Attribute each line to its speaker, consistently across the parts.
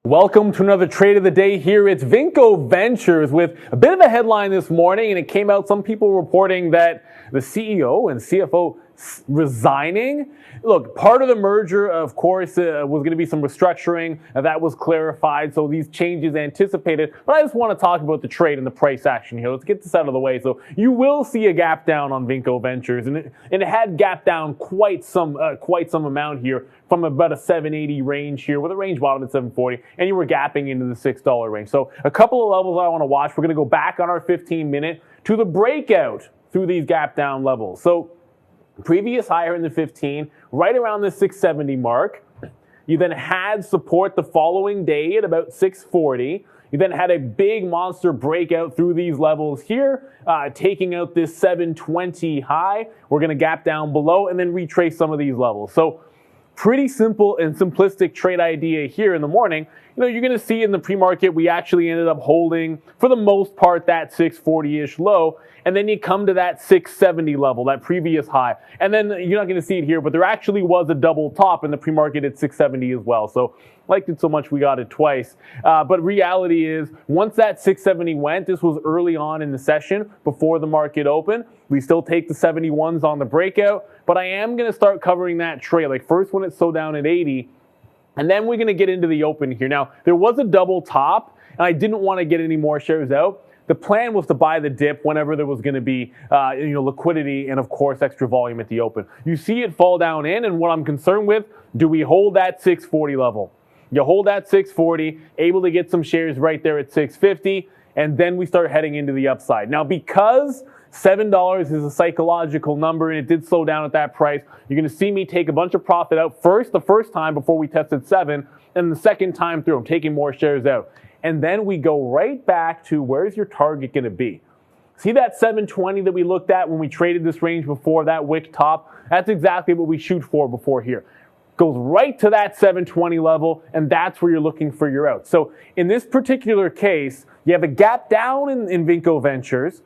Speaker 1: Welcome to another trade of the day here. It's Vinco Ventures with a bit of a headline this morning, and it came out, some people reporting that the CEO and CFO resigning. Look, part of the merger, of course, was going to be some restructuring. That was clarified, so these changes anticipated. But I just want to talk about the trade and the price action here. Let's get this out of the way. So you will see a gap down on Vinco Ventures, and it had gap down quite some amount here from about a 780 range here with a range bottom at 740, and you were gapping into the $6 range. So a couple of levels I want to watch. We're going to go back on our 15-minute to the breakout through these gap down levels. So previous higher in the 15, right around the 670 mark. You then had support the following day at about 640. You then had a big monster breakout through these levels here, taking out this 720 high. We're going to gap down below and then retrace some of these levels. So pretty simple and simplistic trade idea here in the morning. You know, you're going to see in the pre-market, we actually ended up holding, for the most part, that 640-ish low. And then you come to that 670 level, that previous high. And then you're not going to see it here, but there actually was a double top in the pre-market at 670 as well. So liked it so much we got it twice. But reality is, once that 670 went, this was early on in the session before the market opened. We still take the 71s on the breakout, but I am going to start covering that trail. Like first when it's so down at 80, and then we're going to get into the open here. Now, there was a double top, and I didn't want to get any more shares out. The plan was to buy the dip whenever there was going to be liquidity and, of course, extra volume at the open. You see it fall down in, and what I'm concerned with, do we hold that 640 level? You hold that 640, able to get some shares right there at 650, and then we start heading into the upside. Now, because $7 is a psychological number, and it did slow down at that price, you're going to see me take a bunch of profit out the first time before we tested 7, and the second time through, I'm taking more shares out. And then we go right back to where's your target going to be? See that 720 that we looked at when we traded this range before, that wick top? That's exactly what we shoot for before here. Goes right to that 720 level, and that's where you're looking for your out. So in this particular case, you have a gap down in Vinco Ventures.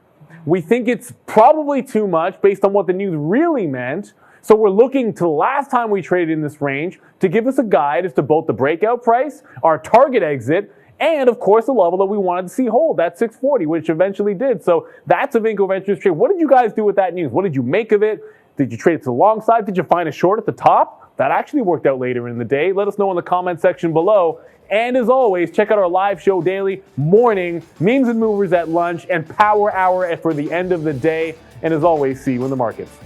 Speaker 1: We think it's probably too much based on what the news really meant. So we're looking to the last time we traded in this range to give us a guide as to both the breakout price, our target exit, and of course the level that we wanted to see hold, that 640, which eventually did. So that's a Vinco Ventures trade. What did you guys do with that news? What did you make of it? Did you trade it to the long side? Did you find a short at the top? That actually worked out later in the day. Let us know in the comment section below. And as always, check out our live show daily, morning, memes and movers at lunch, and power hour for the end of the day. And as always, see you in the markets.